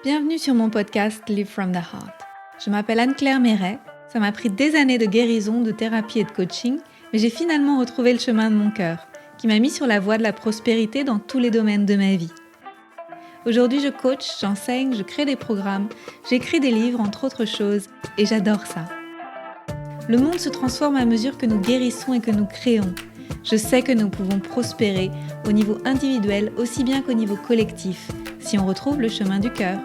Bienvenue sur mon podcast Live from the Heart. Je m'appelle Anne-Claire Méret. Ça m'a pris des années de guérison, de thérapie et de coaching, mais j'ai finalement retrouvé le chemin de mon cœur, qui m'a mis sur la voie de la prospérité dans tous les domaines de ma vie. Aujourd'hui, je coach, j'enseigne, je crée des programmes, j'écris des livres, entre autres choses, et j'adore ça. Le monde se transforme à mesure que nous guérissons et que nous créons. Je sais que nous pouvons prospérer au niveau individuel aussi bien qu'au niveau collectif, si on retrouve le chemin du cœur.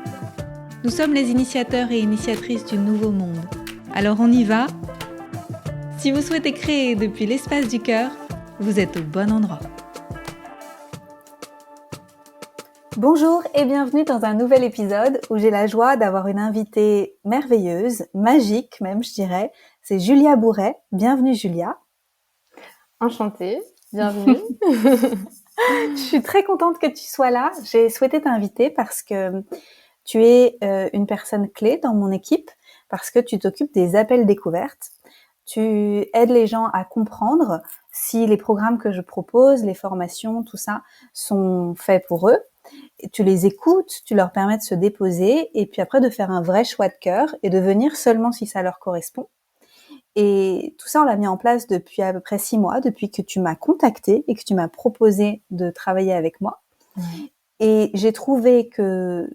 Nous sommes les initiateurs et initiatrices du nouveau monde. Alors on y va ? Si vous souhaitez créer depuis l'espace du cœur, vous êtes au bon endroit. Bonjour et bienvenue dans un nouvel épisode où j'ai la joie d'avoir une invitée merveilleuse, magique même je dirais. C'est Julia Bourret. Bienvenue Julia. Enchantée, bienvenue. Je suis très contente que tu sois là. J'ai souhaité t'inviter parce que tu es une personne clé dans mon équipe, parce que tu t'occupes des appels découvertes. Tu aides les gens à comprendre si les programmes que je propose, les formations, tout ça, sont faits pour eux. Et tu les écoutes, tu leur permets de se déposer et puis après de faire un vrai choix de cœur et de venir seulement si ça leur correspond. Et tout ça, on l'a mis en place depuis à peu près 6 mois, depuis que tu m'as contactée et que tu m'as proposé de travailler avec moi. Et j'ai trouvé que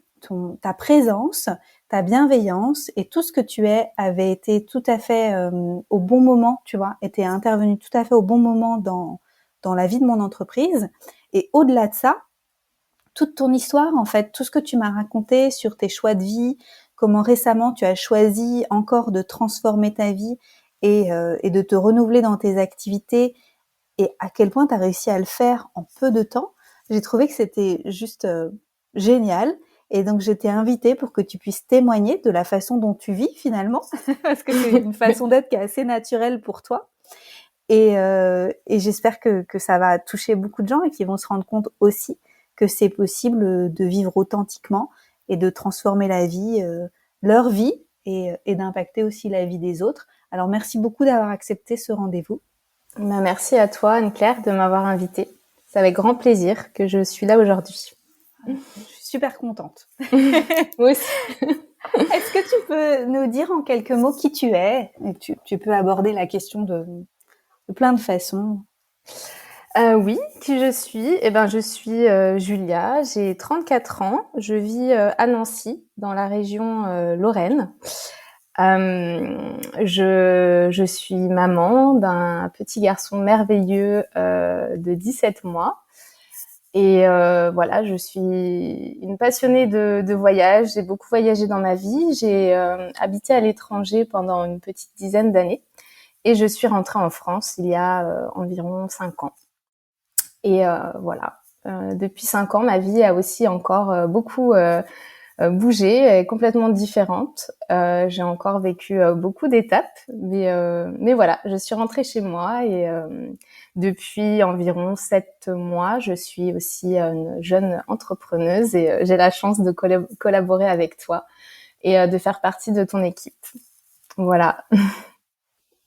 ta présence, ta bienveillance et tout ce que tu es avait été tout à fait au bon moment, tu vois, était intervenu tout à fait au bon moment dans la vie de mon entreprise. Et au-delà de ça, toute ton histoire, en fait, tout ce que tu m'as raconté sur tes choix de vie, comment récemment tu as choisi encore de transformer ta vie et de te renouveler dans tes activités et à quel point tu as réussi à le faire en peu de temps, j'ai trouvé que c'était juste génial. Et donc, je t'ai invitée pour que tu puisses témoigner de la façon dont tu vis finalement, parce que c'est une façon d'être qui est assez naturelle pour toi. Et j'espère que ça va toucher beaucoup de gens et qu'ils vont se rendre compte aussi que c'est possible de vivre authentiquement et de transformer la vie, leur vie et d'impacter aussi la vie des autres. Alors, merci beaucoup d'avoir accepté ce rendez-vous. Merci à toi, Anne-Claire, de m'avoir invitée. C'est avec grand plaisir que je suis là aujourd'hui. Je suis super contente. Moi aussi. Est-ce que tu peux nous dire en quelques mots qui tu es ? Et tu peux aborder la question de plein de façons. Oui, qui je suis ? Je suis Julia, j'ai 34 ans, je vis à Nancy, dans la région Lorraine. Je suis maman d'un petit garçon merveilleux de 17 mois. Et voilà, je suis une passionnée de voyage. J'ai beaucoup voyagé dans ma vie. J'ai habité à l'étranger pendant une petite dizaine d'années. Et je suis rentrée en France il y a environ 5 ans. Et voilà, depuis 5 ans, ma vie a aussi encore beaucoup bougé, complètement différente. J'ai encore vécu beaucoup d'étapes, mais voilà, je suis rentrée chez moi et depuis environ 7 mois, je suis aussi une jeune entrepreneuse et j'ai la chance de collaborer avec toi et de faire partie de ton équipe. Voilà.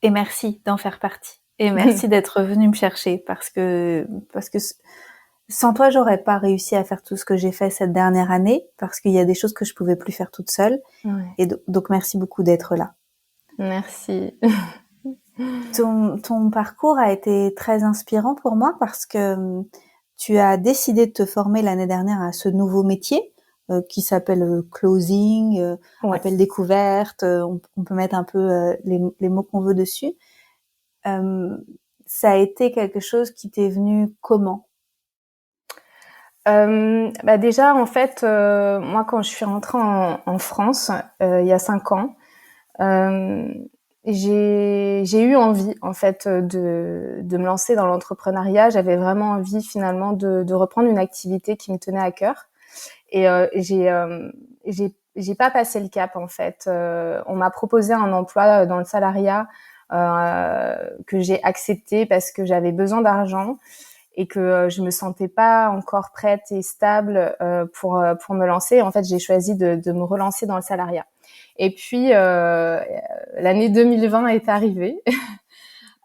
Et merci d'en faire partie. Et merci d'être venue me chercher parce que sans toi, j'aurais pas réussi à faire tout ce que j'ai fait cette dernière année parce qu'il y a des choses que je pouvais plus faire toute seule. Ouais. Et donc, merci beaucoup d'être là. Merci. Ton parcours a été très inspirant pour moi parce que tu as décidé de te former l'année dernière à ce nouveau métier qui s'appelle closing, Ouais. appel découverte, on peut mettre un peu les mots qu'on veut dessus. Ça a été quelque chose qui t'est venu comment ? Déjà, en fait, moi, quand je suis rentrée en France, il y a 5 ans, j'ai eu envie, en fait, de me lancer dans l'entrepreneuriat. J'avais vraiment envie, finalement, de reprendre une activité qui me tenait à cœur. Et j'ai pas passé le cap, en fait. On m'a proposé un emploi dans le salariat que j'ai accepté parce que j'avais besoin d'argent et que je me sentais pas encore prête et stable pour me lancer. En fait, j'ai choisi de me relancer dans le salariat. Et puis l'année 2020 est arrivée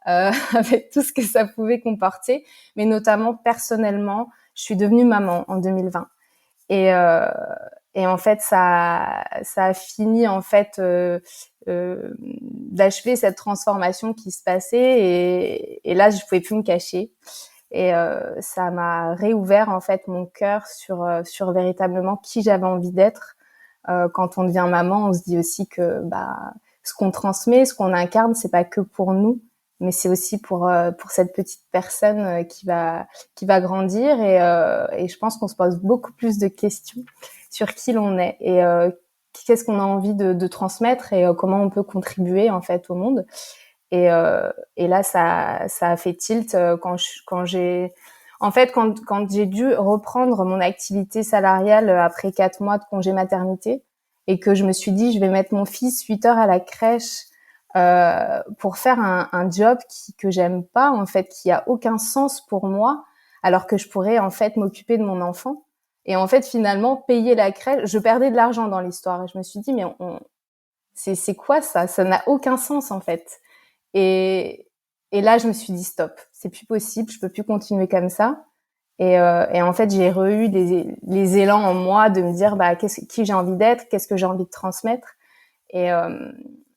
avec tout ce que ça pouvait comporter, mais notamment personnellement, je suis devenue maman en 2020. Et Et en fait, ça a fini en fait d'achever cette transformation qui se passait. Et là, je pouvais plus me cacher. Et ça m'a réouvert en fait mon cœur sur véritablement qui j'avais envie d'être. Quand on devient maman, on se dit aussi que ce qu'on transmet, ce qu'on incarne, c'est pas que pour nous, mais c'est aussi pour cette petite personne qui va grandir. Et je pense qu'on se pose beaucoup plus de questions sur qui l'on est et qu'est-ce qu'on a envie de transmettre et comment on peut contribuer en fait au monde. Et là, ça a fait tilt quand j'ai, en fait, quand j'ai dû reprendre mon activité salariale après 4 mois de congé maternité et que je me suis dit, je vais mettre mon fils 8 heures à la crèche pour faire un job que j'aime pas, en fait, qui a aucun sens pour moi, alors que je pourrais en fait m'occuper de mon enfant. Et en fait, finalement, payer la crèche, je perdais de l'argent dans l'histoire. Et je me suis dit, mais c'est quoi ça? Ça n'a aucun sens en fait. Et, et là, je me suis dit stop, c'est plus possible, je peux plus continuer comme ça. Et en fait, j'ai eu les élans en moi de me dire qui j'ai envie d'être, qu'est-ce que j'ai envie de transmettre. Et, euh,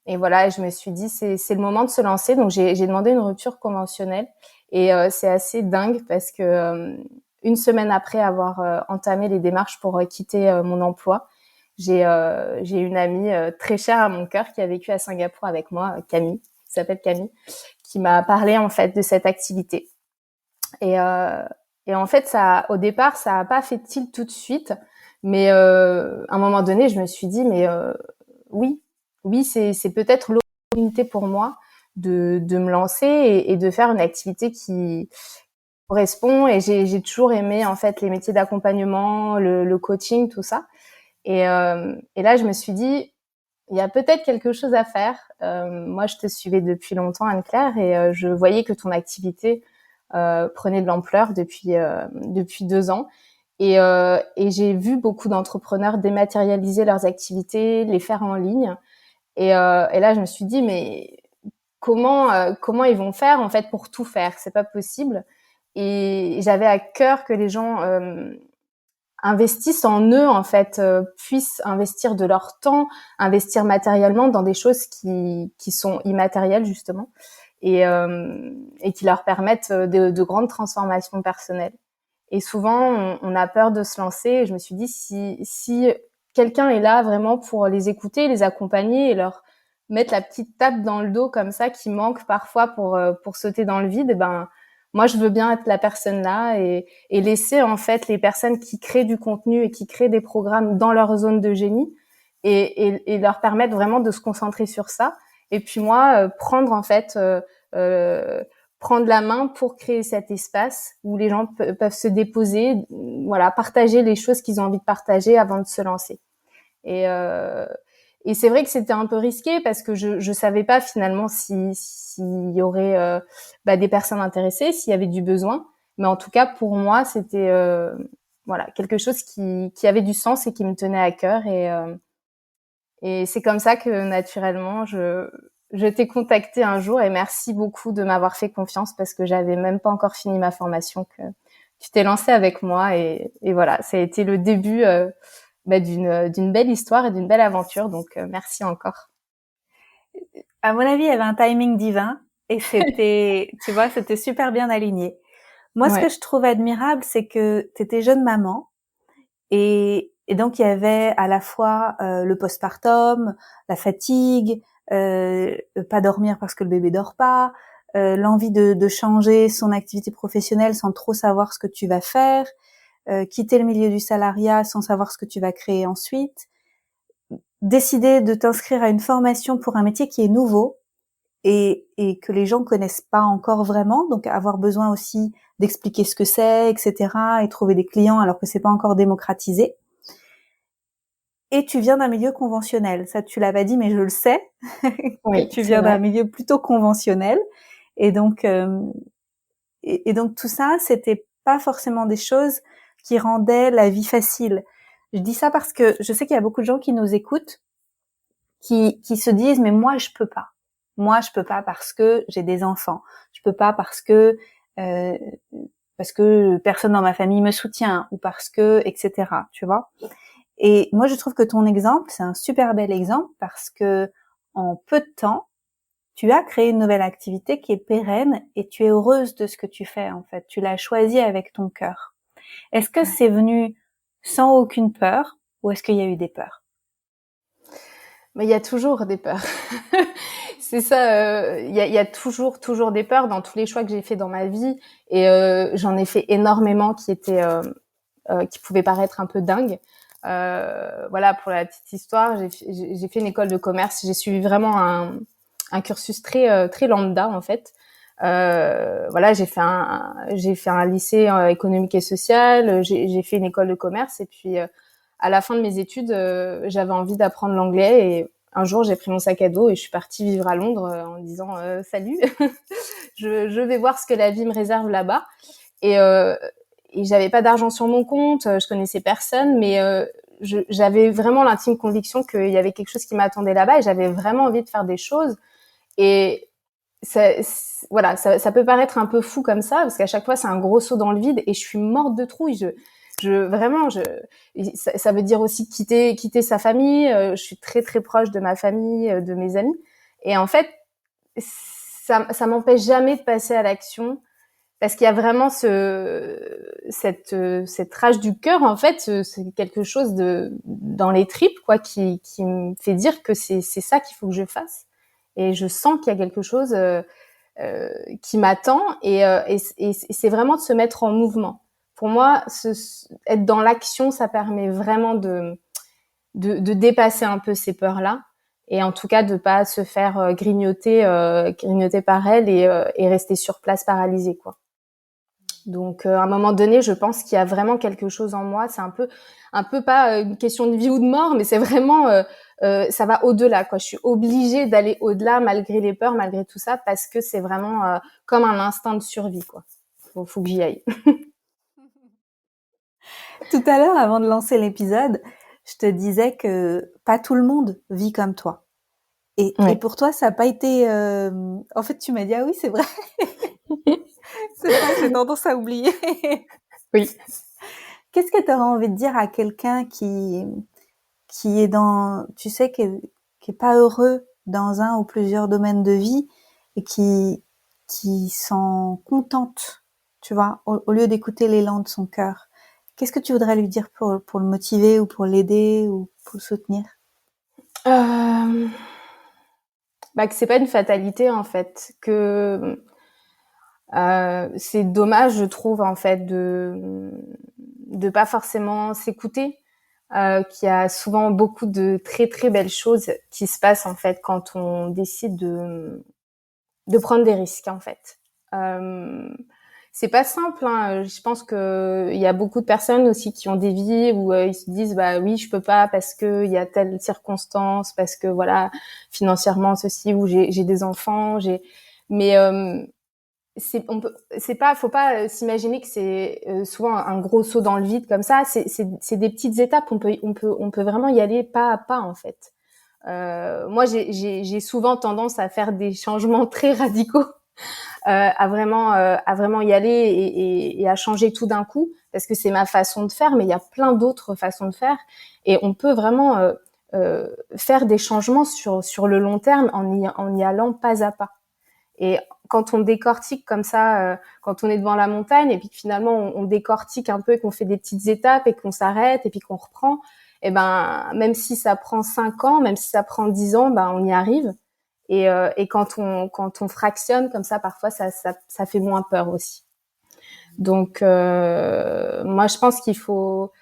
et voilà, je me suis dit c'est le moment de se lancer. Donc j'ai demandé une rupture conventionnelle. Et c'est assez dingue parce que une semaine après avoir entamé les démarches pour quitter mon emploi, j'ai une amie très chère à mon cœur qui a vécu à Singapour avec moi, Camille, qui s'appelle Camille, qui m'a parlé en fait de cette activité. Et, euh, et en fait, au départ, ça a pas fait tilt tout de suite, mais à un moment donné, je me suis dit, mais oui, oui, c'est peut-être l'opportunité pour moi de me lancer et de faire une activité qui correspond. Et j'ai toujours aimé en fait les métiers d'accompagnement, le coaching, tout ça. Et là, je me suis dit, il y a peut-être quelque chose à faire. Moi, je te suivais depuis longtemps, Anne-Claire, et je voyais que ton activité prenait de l'ampleur depuis 2 ans. Et j'ai vu beaucoup d'entrepreneurs dématérialiser leurs activités, les faire en ligne. Et là, je me suis dit, mais comment ils vont faire en fait pour tout faire? C'est pas possible. Et j'avais à cœur que les gens investissent en eux, en fait, puissent investir de leur temps, investir matériellement dans des choses qui sont immatérielles, justement, et qui leur permettent de grandes transformations personnelles. Et souvent, on a peur de se lancer. Et je me suis dit, si quelqu'un est là vraiment pour les écouter, les accompagner et leur mettre la petite tape dans le dos comme ça qui manque parfois pour sauter dans le vide, eh ben, moi, je veux bien être la personne là et laisser en fait les personnes qui créent du contenu et qui créent des programmes dans leur zone de génie et leur permettre vraiment de se concentrer sur ça. Et puis moi, prendre en fait prendre la main pour créer cet espace où les gens peuvent se déposer, voilà, partager les choses qu'ils ont envie de partager avant de se lancer. Et, euh, et c'est vrai que c'était un peu risqué parce que je savais pas finalement s'il y aurait des personnes intéressées, s'il y avait du besoin. Mais en tout cas, pour moi, c'était voilà quelque chose qui avait du sens et qui me tenait à cœur. Et c'est comme ça que naturellement, je t'ai contacté un jour et merci beaucoup de m'avoir fait confiance parce que j'avais même pas encore fini ma formation que tu t'es lancé avec moi et voilà, ça a été le début d'une belle histoire et d'une belle aventure. Donc merci encore. À mon avis, il y avait un timing divin et c'était, tu vois, c'était super bien aligné. Moi, ce que Ouais. je trouve admirable, c'est que tu étais jeune maman et donc il y avait à la fois le postpartum, la fatigue, pas dormir parce que le bébé dort pas, l'envie de changer son activité professionnelle sans trop savoir ce que tu vas faire, quitter le milieu du salariat sans savoir ce que tu vas créer ensuite, décider de t'inscrire à une formation pour un métier qui est nouveau et que les gens connaissent pas encore vraiment, donc avoir besoin aussi d'expliquer ce que c'est, etc., et trouver des clients alors que c'est pas encore démocratisé. Et tu viens d'un milieu conventionnel. Ça, tu l'as pas dit, mais je le sais, que Oui, tu c'est viens d'un vrai. milieu plutôt conventionnel. Et donc, et donc tout ça, c'était pas forcément des choses qui rendaient la vie facile. Je dis ça parce que je sais qu'il y a beaucoup de gens qui nous écoutent, qui se disent, mais moi, je peux pas. Moi, je peux pas parce que j'ai des enfants. Je peux pas euh, parce que personne dans ma famille me soutient ou parce que, etc. Tu vois. Et moi, je trouve que ton exemple, c'est un super bel exemple parce que en peu de temps, tu as créé une nouvelle activité qui est pérenne et tu es heureuse de ce que tu fais, en fait. Tu l'as choisi avec ton cœur. Est-ce que c'est venu sans aucune peur ou est-ce qu'il y a eu des peurs? Mais il y a toujours des peurs. C'est ça, il y a toujours des peurs dans tous les choix que j'ai fait dans ma vie et j'en ai fait énormément qui pouvaient paraître un peu dingues. Voilà, pour la petite histoire, j'ai fait une école de commerce. J'ai suivi vraiment un cursus très lambda en fait. Voilà, j'ai fait un lycée économique et social. J'ai fait une école de commerce et puis à la fin de mes études, j'avais envie d'apprendre l'anglais et un jour j'ai pris mon sac à dos et je suis partie vivre à Londres en disant salut, je vais voir ce que la vie me réserve là-bas. Et et j'avais pas d'argent sur mon compte, je connaissais personne, mais j'avais vraiment l'intime conviction qu'il y avait quelque chose qui m'attendait là-bas et j'avais vraiment envie de faire des choses. Et voilà, ça peut paraître un peu fou comme ça, parce qu'à chaque fois c'est un gros saut dans le vide et je suis morte de trouille. Vraiment, ça veut dire aussi quitter sa famille. Je suis très proche de ma famille, de mes amis, et en fait, ça m'empêche jamais de passer à l'action parce qu'il y a vraiment cette rage du cœur, en fait, c'est quelque chose dans les tripes, quoi, qui me fait dire que c'est ça qu'il faut que je fasse. Et je sens qu'il y a quelque chose qui m'attend et c'est vraiment de se mettre en mouvement. Pour moi, être dans l'action, ça permet vraiment de dépasser un peu ces peurs-là et en tout cas de pas se faire grignoter par elles et rester sur place paralysée, quoi. Donc, à un moment donné, je pense qu'il y a vraiment quelque chose en moi. C'est un peu pas une question de vie ou de mort, mais c'est vraiment, ça va au-delà, quoi. Je suis obligée d'aller au-delà malgré les peurs, malgré tout ça, parce que c'est vraiment comme un instinct de survie, quoi. Faut que j'y aille. Tout à l'heure, avant de lancer l'épisode, je te disais que pas tout le monde vit comme toi. Et Ouais. pour toi, ça n'a pas été... En fait, tu m'as dit, ah oui, c'est vrai, c'est vrai, j'ai tendance à oublier. Oui. Qu'est-ce que tu aurais envie de dire à quelqu'un qui est dans, tu sais, qui est pas heureux dans un ou plusieurs domaines de vie et qui s'en contente, tu vois, au lieu d'écouter l'élan de son cœur? Qu'est-ce que tu voudrais lui dire pour le motiver ou pour l'aider ou pour le soutenir? Euh, Bah, que c'est pas une fatalité, en fait. Que c'est dommage, je trouve, en fait, de pas forcément s'écouter. Qu'il y a souvent beaucoup de très belles choses qui se passent en fait quand on décide de prendre des risques en fait. Euh, c'est pas simple, hein. Je pense que il y a beaucoup de personnes aussi qui ont des vies où ils se disent bah oui je peux pas parce que il y a telle circonstance, parce que voilà financièrement ceci, ou j'ai des enfants, mais faut pas s'imaginer que c'est souvent un gros saut dans le vide comme ça. C'est des petites étapes. On peut vraiment y aller pas à pas en fait. Moi, j'ai souvent tendance à faire des changements très radicaux, à vraiment y aller et à changer tout d'un coup, parce que c'est ma façon de faire. Mais il y a plein d'autres façons de faire, et on peut vraiment faire des changements sur le long terme en y allant pas à pas. Et quand on décortique comme ça, quand on est devant la montagne et puis que finalement on décortique un peu et qu'on fait des petites étapes et qu'on s'arrête et puis qu'on reprend, et ben même si ça prend 5 ans, même si ça prend 10 ans, ben on y arrive. Et quand on fractionne comme ça, parfois ça fait moins peur aussi. Donc moi je pense qu'il faut,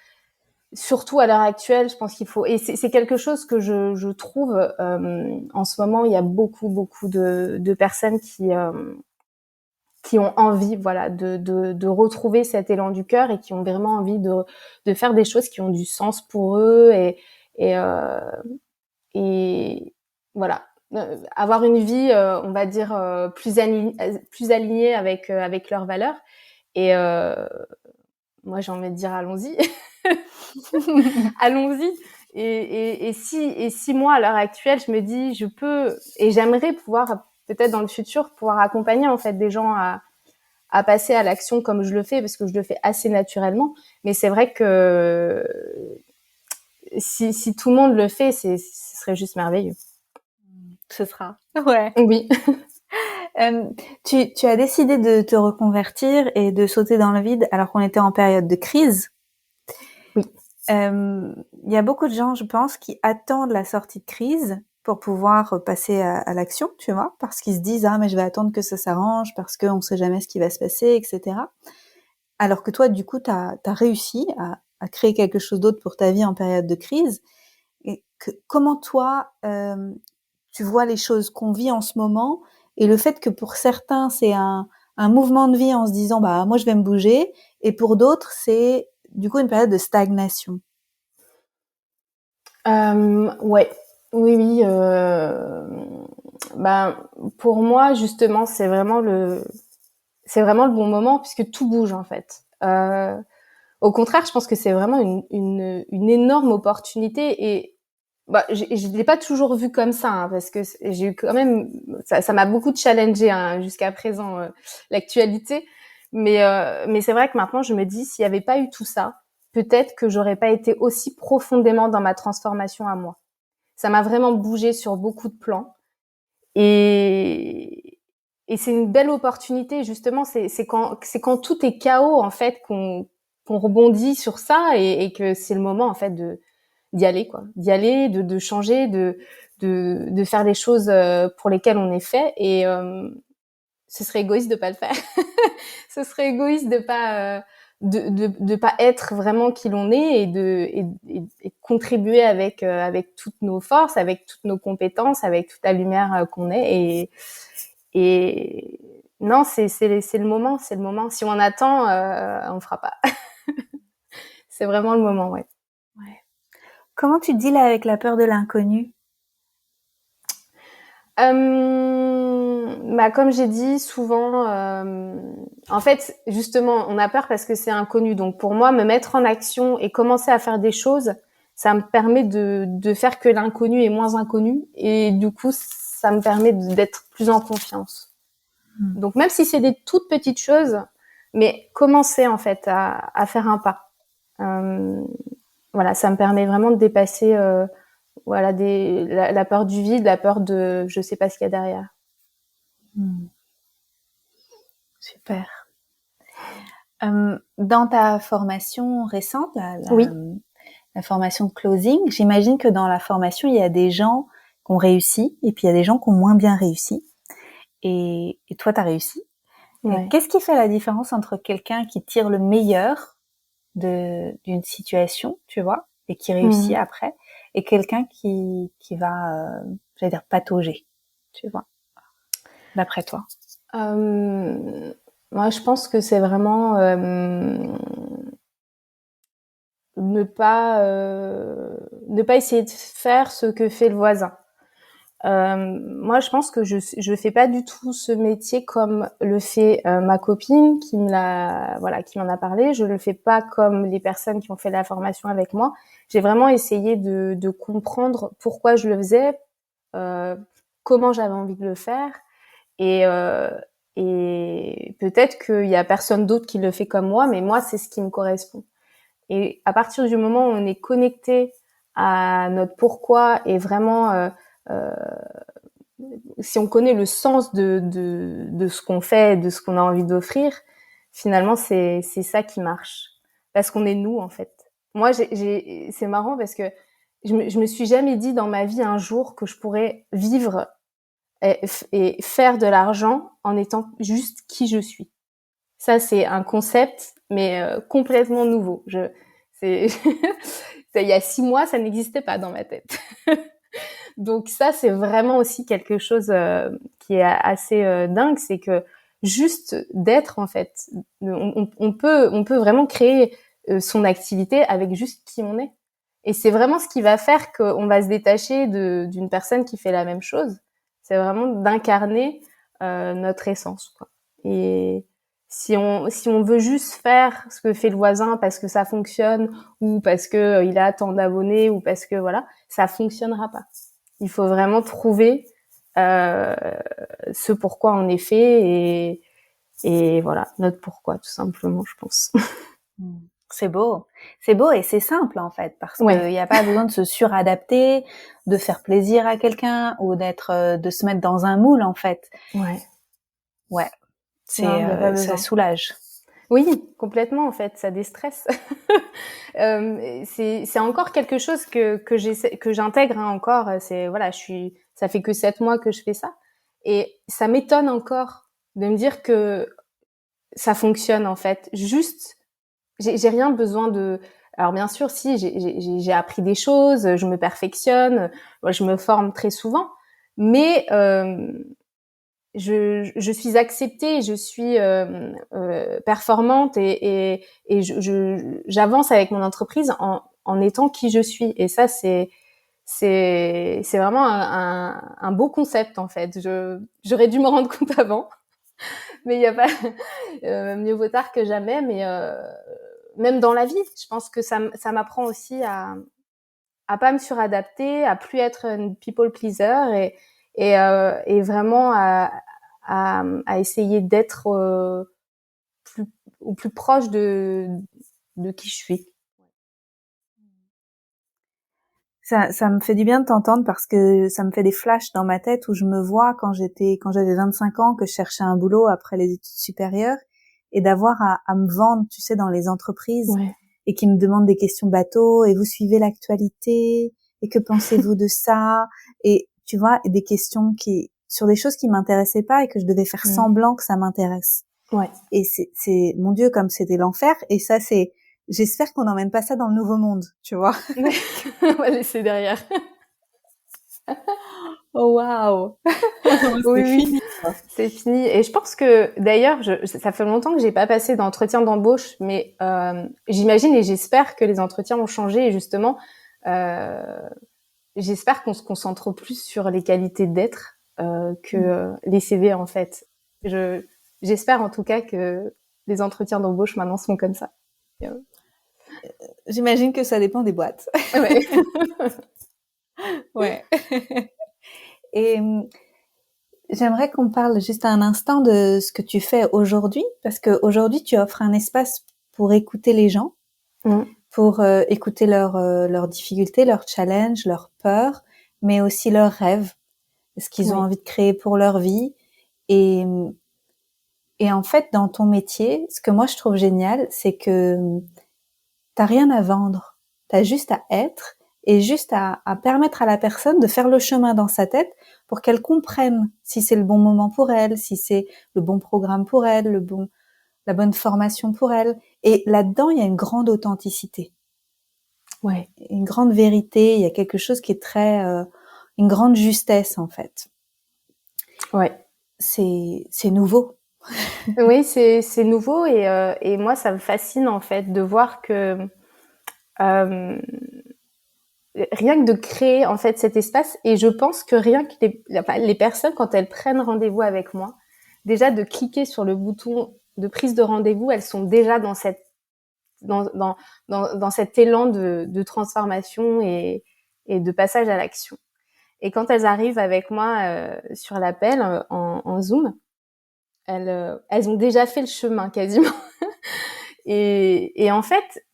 surtout à l'heure actuelle, je pense qu'il faut, et c'est quelque chose que je trouve en ce moment, il y a beaucoup de personnes qui ont envie, voilà, de retrouver cet élan du cœur et qui ont vraiment envie de faire des choses qui ont du sens pour eux et, euh, et voilà. Avoir une vie, on va dire, plus alignée avec leurs valeurs. Et moi, j'ai envie de dire, allons-y. Allons-y. Et si moi, à l'heure actuelle, je me dis, je peux, et j'aimerais pouvoir, peut-être dans le futur, pouvoir accompagner en fait des gens à passer à l'action comme je le fais, parce que je le fais assez naturellement. Mais c'est vrai que si tout le monde le fait, ce serait juste merveilleux. Ce sera. Ouais. Oui. Tu as décidé de te reconvertir et de sauter dans le vide alors qu'on était en période de crise. Oui. Il y a beaucoup de gens, je pense, qui attendent la sortie de crise pour pouvoir passer à l'action, tu vois, parce qu'ils se disent ah mais je vais attendre que ça s'arrange parce qu'on sait jamais ce qui va se passer, etc. Alors que toi, du coup, t'as réussi à créer quelque chose d'autre pour ta vie en période de crise. Et comment toi, tu vois les choses qu'on vit en ce moment et le fait que pour certains c'est un mouvement de vie en se disant bah moi je vais me bouger et pour d'autres c'est du coup une période de stagnation. Ouais, oui, oui. Ben pour moi justement c'est vraiment le bon moment puisque tout bouge en fait. Au contraire, je pense que c'est vraiment une énorme opportunité et bah, je l'ai pas toujours vu comme ça hein, parce que j'ai eu quand même ça m'a beaucoup challengé hein, jusqu'à présent l'actualité, mais c'est vrai que maintenant je me dis s'il y avait pas eu tout ça, peut-être que j'aurais pas été aussi profondément dans ma transformation à moi. Ça m'a vraiment bougé sur beaucoup de plans et c'est une belle opportunité justement. C'est quand tout est chaos en fait qu'on rebondit sur ça et que c'est le moment en fait de d'y aller quoi, d'y aller, de changer, de faire les choses pour lesquelles on est fait et ce serait égoïste de pas le faire. Ce serait égoïste de pas de pas être vraiment qui l'on est et contribuer avec toutes nos forces, avec toutes nos compétences, avec toute la lumière qu'on est et non, c'est le moment, c'est le moment. Si on attend, on fera pas. C'est vraiment le moment, ouais. Ouais. Comment tu deals avec la peur de l'inconnu? Bah comme j'ai dit souvent, en fait justement on a peur parce que c'est inconnu. Donc pour moi me mettre en action et commencer à faire des choses, ça me permet de faire que l'inconnu est moins inconnu et du coup ça me permet d'être plus en confiance. Donc même si c'est des toutes petites choses, mais commencer en fait à faire un pas. Euh, voilà, ça me permet vraiment de dépasser voilà la peur du vide, la peur de je sais pas ce qu'il y a derrière. Super. Dans ta formation récente, Oui. la formation de closing, j'imagine que dans la formation, il y a des gens qui ont réussi et puis il y a des gens qui ont moins bien réussi. Et toi, tu as réussi. Et Ouais. qu'est-ce qui fait la différence entre quelqu'un qui tire le meilleur d'une situation, tu vois, et qui réussit après, et quelqu'un qui va, j'allais dire, patauger, tu vois, d'après toi? Moi, je pense que c'est vraiment ne pas essayer de faire ce que fait le voisin. Moi, je pense que je fais pas du tout ce métier comme le fait ma copine qui qui m'en a parlé. Je le fais pas comme les personnes qui ont fait la formation avec moi. J'ai vraiment essayé de comprendre pourquoi je le faisais, euh, comment j'avais envie de le faire et peut-être qu'il y a personne d'autre qui le fait comme moi, mais moi, c'est ce qui me correspond. Et à partir du moment où on est connecté à notre pourquoi et vraiment euh, si on connaît le sens de ce qu'on fait, de ce qu'on a envie d'offrir, finalement, c'est ça qui marche. Parce qu'on est nous, en fait. Moi, c'est marrant parce que je me suis jamais dit dans ma vie un jour que je pourrais vivre et faire de l'argent en étant juste qui je suis. Ça, c'est un concept, mais complètement nouveau. C'est, il y a 6 mois, ça n'existait pas dans ma tête. Donc ça, c'est vraiment aussi quelque chose qui est assez dingue, c'est que juste d'être en fait, on peut vraiment créer son activité avec juste qui on est. Et c'est vraiment ce qui va faire qu'on va se détacher d'une personne qui fait la même chose. C'est vraiment d'incarner notre essence, quoi. Et si on veut juste faire ce que fait le voisin parce que ça fonctionne ou parce que il a tant d'abonnés ou parce que voilà, ça fonctionnera pas. Il faut vraiment trouver euh, ce pourquoi on est fait et voilà, notre pourquoi, tout simplement, je pense. C'est beau et c'est simple en fait parce Ouais, qu'il n'y a pas besoin de se suradapter, de faire plaisir à quelqu'un ou de se mettre dans un moule en fait. ouais. Ouais, Non, il y a pas ça besoin. soulage. Oui, complètement en fait, ça déstresse. C'est encore quelque chose que j'intègre hein, encore. C'est voilà, ça fait que 7 mois que je fais ça et ça m'étonne encore de me dire que ça fonctionne en fait. Juste, j'ai rien besoin de. Alors bien sûr, si j'ai appris des choses, je me perfectionne, je me forme très souvent, mais je suis acceptée, je suis performante et j'avance avec mon entreprise en étant qui je suis. Et ça, c'est vraiment un beau concept en fait. J'aurais dû me rendre compte avant, mais il y a pas mieux vaut tard que jamais. Mais même dans la vie, je pense que ça m'apprend aussi à pas me suradapter, à plus être une people pleaser et vraiment à essayer d'être plus, au plus proche de qui je suis. Ça me fait du bien de t'entendre parce que ça me fait des flashs dans ma tête où je me vois quand j'avais 25 ans, que je cherchais un boulot après les études supérieures et d'avoir à me vendre, tu sais, dans les entreprises Ouais. et qui me demandent des questions bateau et vous suivez l'actualité et que pensez-vous de ça et tu vois, et des questions sur des choses qui m'intéressaient pas et que je devais faire Mmh. semblant que ça m'intéresse. Ouais. Et mon Dieu, comme c'était l'enfer. Et ça, j'espère qu'on n'emmène pas ça dans le nouveau monde, tu vois. On va laisser derrière. Oh waouh, Oui, c'est oui, fini, quoi. c'est fini. Et je pense que d'ailleurs, ça fait longtemps que j'ai pas passé d'entretien d'embauche, mais j'imagine et j'espère que les entretiens ont changé et justement, euh, j'espère qu'on se concentre plus sur les qualités d'être que les CV en fait. J'espère en tout cas que les entretiens d'embauche maintenant sont comme ça. J'imagine que ça dépend des boîtes. Ouais. Ouais. Et j'aimerais qu'on parle juste un instant de ce que tu fais aujourd'hui, parce que aujourd'hui tu offres un espace pour écouter les gens, Mm. pour écouter leurs difficultés, leurs challenges, leurs peurs, mais aussi leurs rêves, ce qu'ils ont Oui. envie de créer pour leur vie. Et, et en fait, dans ton métier, ce que moi je trouve génial, c'est que t'as rien à vendre. T'as juste à être et juste à permettre à la personne de faire le chemin dans sa tête pour qu'elle comprenne si c'est le bon moment pour elle, si c'est le bon programme pour elle, la bonne formation pour elle. Et là-dedans, il y a une grande authenticité, Ouais. une grande vérité. Il y a quelque chose qui est une grande justesse en fait. Ouais. C'est nouveau. Oui, c'est nouveau et moi ça me fascine en fait de voir que euh, rien que de créer en fait cet espace et je pense que rien que les personnes quand elles prennent rendez-vous avec moi, déjà de cliquer sur le bouton de prise de rendez-vous, elles sont déjà dans cet élan de transformation et de passage à l'action. Et quand elles arrivent avec moi sur l'appel en Zoom, elles ont déjà fait le chemin quasiment. Et en fait,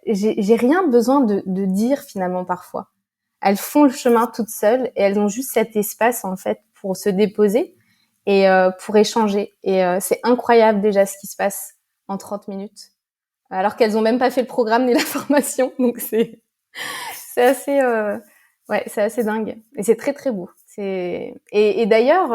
j'ai rien besoin de dire finalement parfois. Elles font le chemin toutes seules et elles ont juste cet espace en fait pour se déposer et pour échanger. Et c'est incroyable déjà ce qui se passe en 30 minutes, alors qu'elles ont même pas fait le programme ni la formation. Donc c'est assez ouais, c'est assez dingue et c'est très très beau. Et d'ailleurs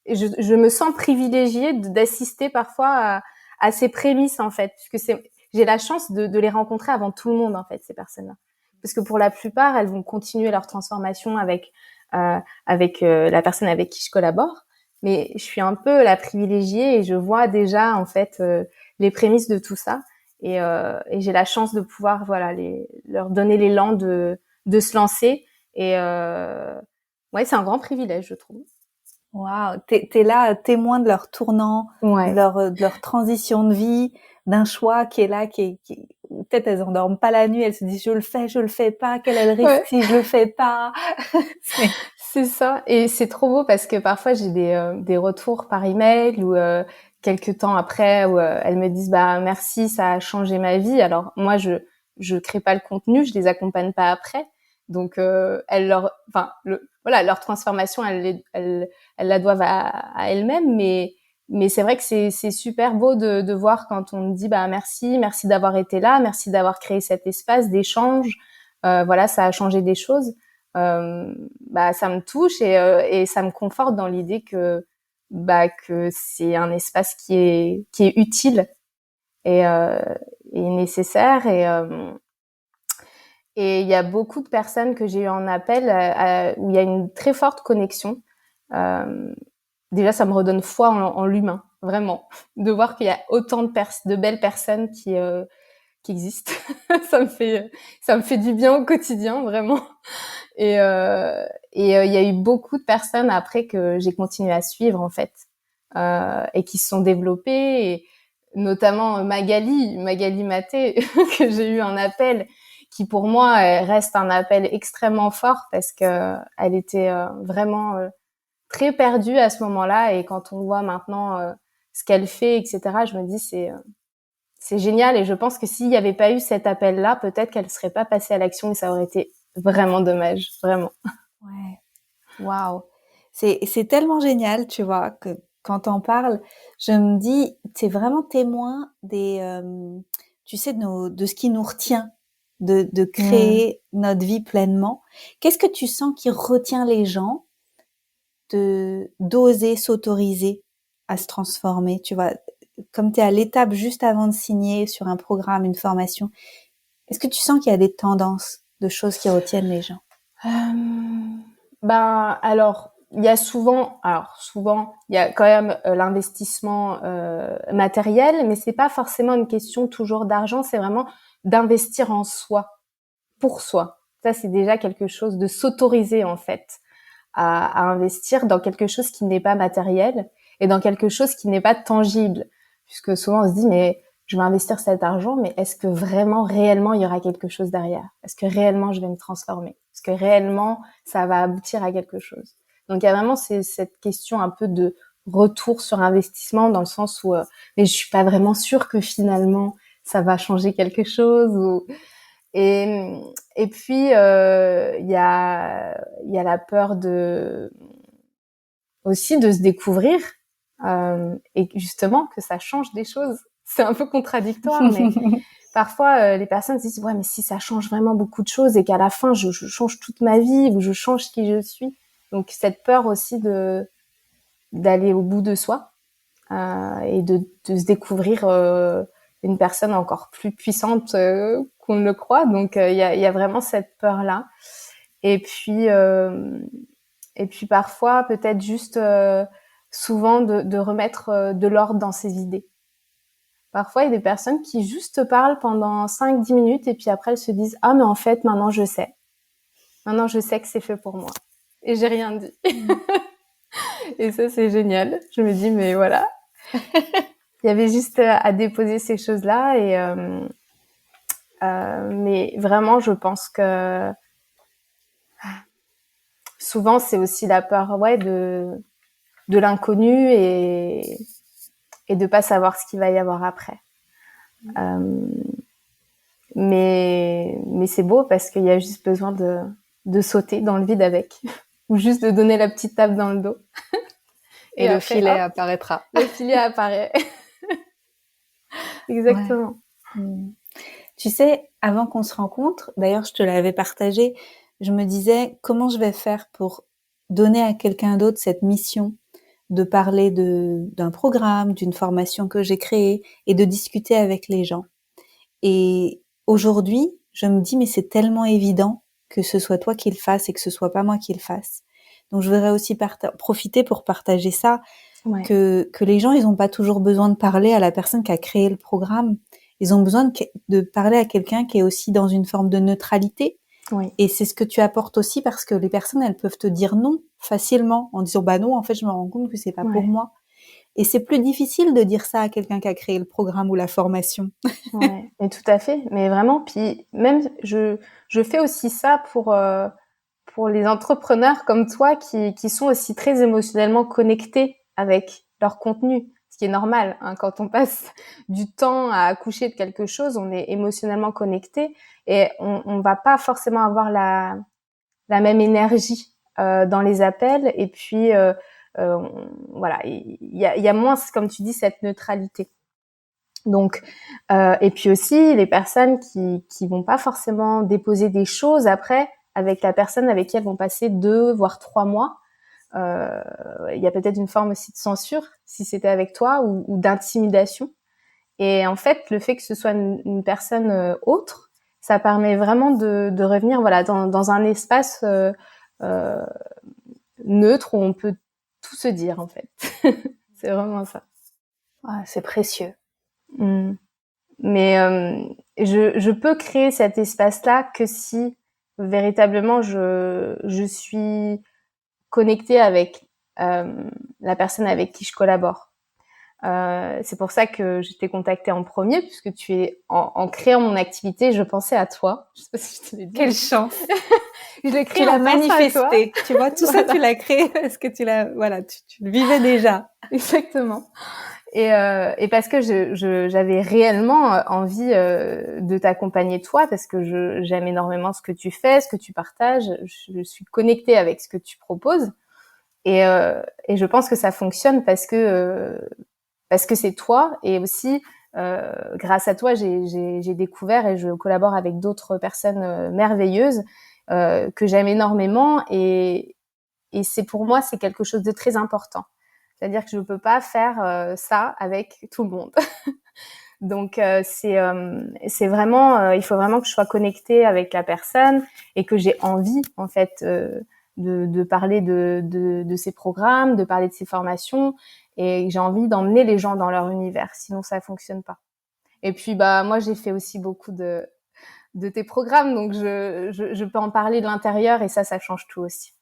je me sens privilégiée d'assister parfois à ces prémices en fait, puisque j'ai la chance de les rencontrer avant tout le monde en fait ces personnes-là, parce que pour la plupart elles vont continuer leur transformation avec la personne avec qui je collabore, mais je suis un peu la privilégiée et je vois déjà en fait les prémices de tout ça et j'ai la chance de pouvoir voilà leur donner l'élan de se lancer et ouais c'est un grand privilège je trouve. Waouh, t'es là témoin de leur tournant, Ouais. de leur transition de vie, d'un choix qui est là, peut-être elles endorment pas la nuit, elles se disent je le fais pas, quel est le risque Ouais. si je le fais pas. C'est ça et c'est trop beau parce que parfois j'ai des retours par email ou quelques temps après où elles me disent bah merci, ça a changé ma vie. Alors moi je crée pas le contenu, je les accompagne pas après. Donc elles leur transformation elles la doivent à elles-mêmes, mais c'est vrai que c'est super beau de voir quand on me dit bah merci d'avoir été là, merci d'avoir créé cet espace d'échange. Voilà, ça a changé des choses. Bah ça me touche et ça me conforte dans l'idée que c'est un espace qui est utile et, euh, et nécessaire et il y a beaucoup de personnes que j'ai eu en appel où il y a une très forte connexion. Euh, Déjà, ça me redonne foi en l'humain, vraiment, de voir qu'il y a autant de belles personnes qui existent. Ça me fait du bien au quotidien, vraiment. Il y a eu beaucoup de personnes après que j'ai continué à suivre en fait, et qui se sont développées, et notamment Magali Maté que j'ai eu un appel qui pour moi reste un appel extrêmement fort parce que elle était vraiment très perdue à ce moment-là, et quand on voit maintenant ce qu'elle fait, etc., je me dis c'est génial, et je pense que s'il n'y avait pas eu cet appel-là, peut-être qu'elle ne serait pas passée à l'action et ça aurait été vraiment dommage, vraiment. Ouais. Waouh. C'est tellement génial, tu vois, que quand t'en parles, je me dis, t'es vraiment témoin tu sais, de ce qui nous retient, de Mmh. créer notre vie pleinement. Qu'est-ce que tu sens qui retient les gens d'oser s'autoriser à se transformer, tu vois? Comme tu es à l'étape juste avant de signer sur un programme, une formation, est-ce que tu sens qu'il y a des tendances de choses qui retiennent les gens? Ben alors souvent il y a quand même l'investissement matériel, mais c'est pas forcément une question toujours d'argent, c'est vraiment d'investir en soi, pour soi. Ça c'est déjà quelque chose de s'autoriser en fait à investir dans quelque chose qui n'est pas matériel et dans quelque chose qui n'est pas tangible. Puisque souvent on se dit, mais je vais investir cet argent, mais est-ce que vraiment, réellement, il y aura quelque chose derrière? Est-ce que réellement, je vais me transformer? Est-ce que réellement, ça va aboutir à quelque chose? Donc il y a vraiment cette question un peu de retour sur investissement, dans le sens où mais je suis pas vraiment sûre que finalement ça va changer quelque chose, ou et, et puis, il y a la peur aussi de se découvrir, et justement que ça change des choses. C'est un peu contradictoire, mais parfois, les personnes se disent, ouais, mais si ça change vraiment beaucoup de choses et qu'à la fin, je change toute ma vie ou je change qui je suis. Donc, cette peur aussi d'aller au bout de soi, et de se découvrir une personne encore plus puissante qu'on ne le croit. Donc il y a vraiment cette peur là. Et puis parfois peut-être juste souvent de remettre de l'ordre dans ses idées. Parfois, il y a des personnes qui juste parlent pendant 5-10 minutes et puis après elles se disent ah mais en fait maintenant je sais. Maintenant je sais que c'est fait pour moi. Et j'ai rien dit. Et ça c'est génial. Je me dis mais voilà, il y avait juste à déposer ces choses-là mais vraiment, je pense que souvent, c'est aussi la peur, ouais, de l'inconnu et de pas savoir ce qu'il va y avoir après. Euh, mais c'est beau parce qu'il y a juste besoin de sauter dans le vide avec, ou juste de donner la petite tape dans le dos. Et Et le après, filet hop, apparaîtra. le filet apparaît. Ouais. Exactement. Mmh. Tu sais, avant qu'on se rencontre, d'ailleurs, je te l'avais partagé, je me disais comment je vais faire pour donner à quelqu'un d'autre cette mission de parler d'un programme, d'une formation que j'ai créée et de discuter avec les gens. Et aujourd'hui, je me dis, mais c'est tellement évident que ce soit toi qui le fasses et que ce soit pas moi qui le fasse. Donc, je voudrais aussi profiter pour partager ça, Ouais. que les gens, ils n'ont pas toujours besoin de parler à la personne qui a créé le programme. Ils ont besoin de parler à quelqu'un qui est aussi dans une forme de neutralité. Oui. Et c'est ce que tu apportes aussi parce que les personnes, elles peuvent te dire non facilement en disant, bah non, en fait, je me rends compte que c'est pas pour Ouais. moi. Et c'est plus difficile de dire ça à quelqu'un qui a créé le programme ou la formation. Ouais, mais tout à fait. Mais vraiment, puis même, je fais aussi ça pour les entrepreneurs comme toi qui sont aussi très émotionnellement connectés avec leur contenu. ce qui est normal, hein. Quand on passe du temps à accoucher de quelque chose, on est émotionnellement connecté et on va pas forcément avoir la même énergie dans les appels. Et puis voilà, il y a moins, comme tu dis, cette neutralité. Donc, et puis aussi les personnes qui vont pas forcément déposer des choses après avec la personne avec qui elles vont passer 2 voire 3 mois. Il y a peut-être une forme aussi de censure si c'était avec toi ou d'intimidation. Et en fait, le fait que ce soit une personne autre, ça permet vraiment de revenir voilà dans un espace euh, neutre où on peut tout se dire en fait. C'est vraiment ça. Ah, c'est précieux. Mm. Mais je peux créer cet espace-là que si véritablement je suis connectée avec la personne avec qui je collabore. C'est pour ça que je t'ai contacté en premier, puisque tu es en créant mon activité, je pensais à toi. Je sais pas si je te l'ai dit. Quelle chance. Je l'ai Tu créé l'as en pensant à toi. manifesté. Tu vois, tout ça, Voilà. tu l'as créé parce que tu le vivais déjà. Exactement. Et parce que j'avais réellement envie de t'accompagner toi, parce que j'aime énormément ce que tu fais, ce que tu partages. Je suis connectée avec ce que tu proposes. Et je pense que ça fonctionne parce que c'est toi, et aussi grâce à toi j'ai découvert et je collabore avec d'autres personnes merveilleuses que j'aime énormément, et c'est pour moi c'est quelque chose de très important. C'est-à-dire que je ne peux pas faire ça avec tout le monde. Donc c'est vraiment il faut vraiment que je sois connectée avec la personne et que j'ai envie en fait de parler de ces programmes, de parler de ces formations, et j'ai envie d'emmener les gens dans leur univers, sinon ça fonctionne pas. Et puis bah moi j'ai fait aussi beaucoup de tes programmes, donc je peux en parler de l'intérieur, et ça change tout aussi.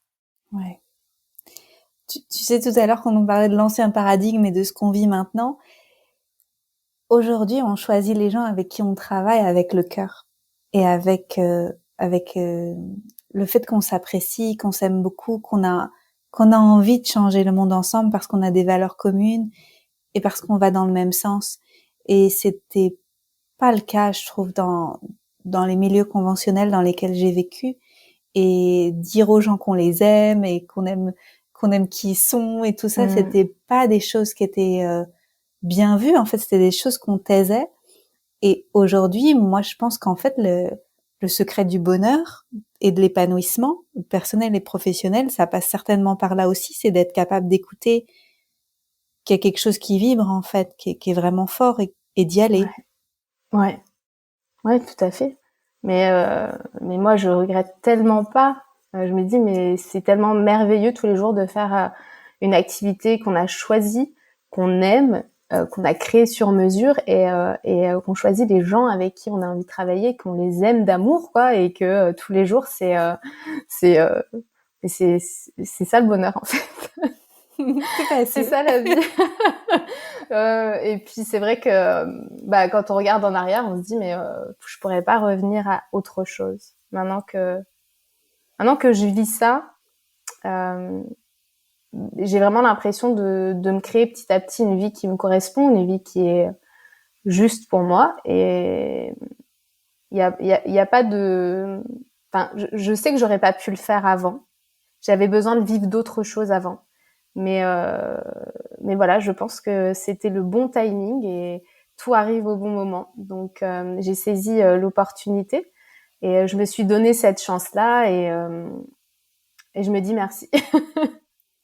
Ouais. Tu sais, tout à l'heure, quand on parlait de l'ancien paradigme et de ce qu'on vit maintenant, aujourd'hui, on choisit les gens avec qui on travaille avec le cœur et avec le fait qu'on s'apprécie, qu'on s'aime beaucoup, qu'on a envie de changer le monde ensemble parce qu'on a des valeurs communes et parce qu'on va dans le même sens. Et c'était pas le cas, je trouve, dans les milieux conventionnels dans lesquels j'ai vécu. Et dire aux gens qu'on les aime et qu'on aime qui ils sont et tout ça, c'était pas des choses qui étaient bien vues. En fait, c'était des choses qu'on taisait. Et aujourd'hui, moi, je pense qu'en fait, le secret du bonheur et de l'épanouissement personnel et professionnel, ça passe certainement par là aussi, c'est d'être capable d'écouter qu'il y a quelque chose qui vibre, en fait, qui est vraiment fort, et d'y aller. Ouais. Ouais, tout à fait. Mais moi, je regrette tellement pas. Je me dis, mais c'est tellement merveilleux tous les jours de faire une activité qu'on a choisie, qu'on aime, qu'on a créée sur mesure, et qu'on choisit les gens avec qui on a envie de travailler, qu'on les aime d'amour, quoi, et que tous les jours, c'est, euh, c'est ça le bonheur, en fait. C'est C'est facile. ça la vie. Et puis c'est vrai que bah, quand on regarde en arrière, on se dit mais je pourrais pas revenir à autre chose. Maintenant que je vis ça, euh, j'ai vraiment l'impression de me créer petit à petit une vie qui me correspond, une vie qui est juste pour moi. Et il y a pas de... Enfin, je sais que j'aurais pas pu le faire avant. J'avais besoin de vivre d'autres choses avant. Mais, euh, mais voilà, je pense que c'était le bon timing et tout arrive au bon moment. Donc, j'ai saisi l'opportunité, et je me suis donné cette chance-là, et je me dis merci.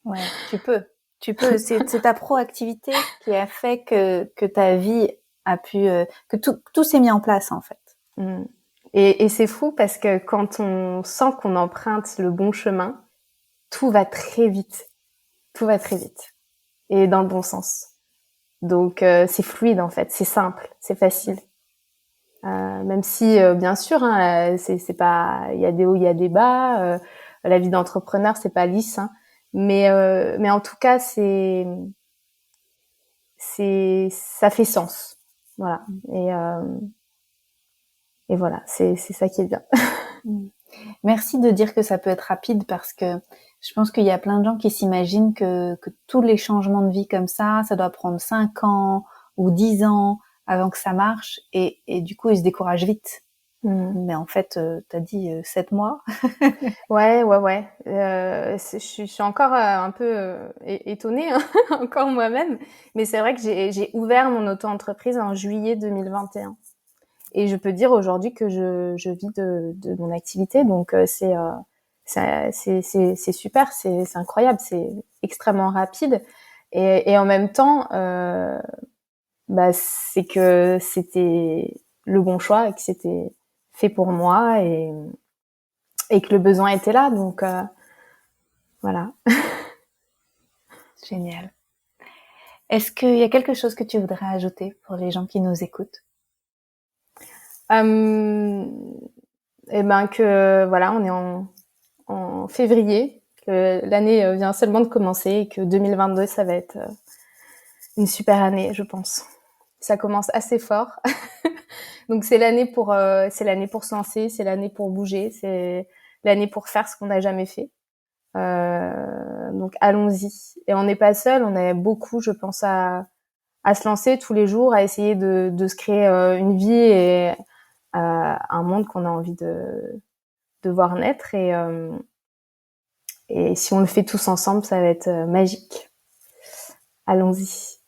Ouais, tu peux. Tu peux. C'est ta proactivité qui a fait que ta vie a pu, que tout s'est mis en place, en fait. Mm. Et c'est fou parce que quand on sent qu'on emprunte le bon chemin, tout va très vite. Tout va très vite. Et dans le bon sens. Donc, c'est fluide en fait. C'est simple. C'est facile. Même si, bien sûr, hein, c'est pas, il y a des hauts, il y a des bas. La vie d'entrepreneur, c'est pas lisse, hein. Mais en tout cas, ça fait sens. Voilà. Et voilà, c'est ça qui est bien. Mm. Merci de dire que ça peut être rapide parce que Je pense qu'il y a plein de gens qui s'imaginent que tous les changements de vie comme ça doit prendre 5 ans ou 10 ans avant que ça marche et du coup, ils se découragent vite. Mais en fait, t'as dit 7 mois. Ouais. Je suis encore un peu étonnée, hein, encore moi-même. Mais c'est vrai que j'ai ouvert mon auto-entreprise en juillet 2021. Et je peux dire aujourd'hui que je vis de mon activité. Donc, c'est super, c'est incroyable, c'est extrêmement rapide. Et en même temps, c'est que c'était le bon choix et que c'était fait pour moi et que le besoin était là. Donc, voilà. Génial. Est-ce qu'il y a quelque chose que tu voudrais ajouter pour les gens qui nous écoutent? Et ben que voilà, on est en février, que l'année vient seulement de commencer et que 2022, ça va être une super année, je pense. Ça commence assez fort. Donc c'est l'année pour se lancer, c'est l'année pour bouger, c'est l'année pour faire ce qu'on n'a jamais fait. Donc allons-y. Et on n'est pas seul, on est beaucoup, je pense, à se lancer tous les jours, à essayer de se créer une vie et un monde qu'on a envie de voir naître. Et si on le fait tous ensemble, ça va être magique. Allons-y.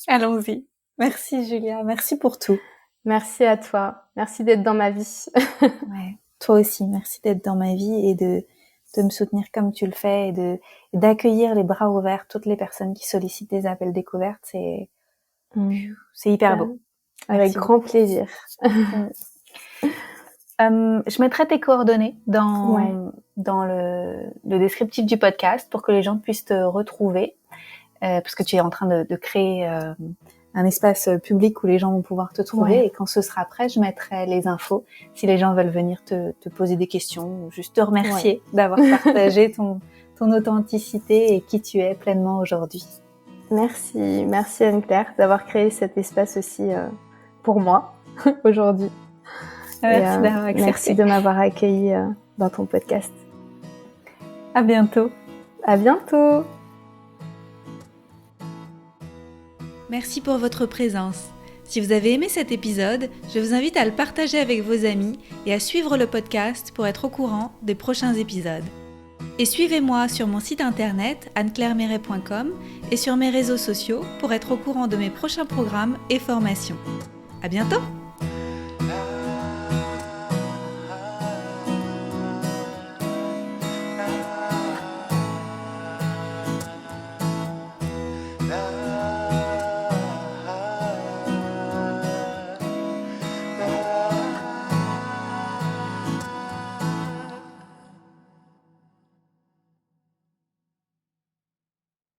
Allons-y. Merci Julia, merci pour tout. Merci à toi. Merci d'être dans ma vie. Ouais. Toi aussi, merci d'être dans ma vie et de me soutenir comme tu le fais et d'accueillir les bras ouverts toutes les personnes qui sollicitent des appels découvertes. C'est hyper beau. Avec grand plaisir. Je mettrai tes coordonnées dans le descriptif du podcast pour que les gens puissent te retrouver, parce que tu es en train de créer un espace public où les gens vont pouvoir te trouver. Et quand ce sera prêt, je mettrai les infos si les gens veulent venir te poser des questions ou juste te remercier d'avoir partagé ton authenticité et qui tu es pleinement aujourd'hui. Merci Anne-Claire d'avoir créé cet espace aussi pour moi aujourd'hui. Merci d'avoir accepté. Merci de m'avoir accueillie dans ton podcast. À bientôt. À bientôt. Merci pour votre présence. Si vous avez aimé cet épisode, je vous invite à le partager avec vos amis et à suivre le podcast pour être au courant des prochains épisodes. Et suivez-moi sur mon site internet anneclairemeret.com et sur mes réseaux sociaux pour être au courant de mes prochains programmes et formations. À bientôt!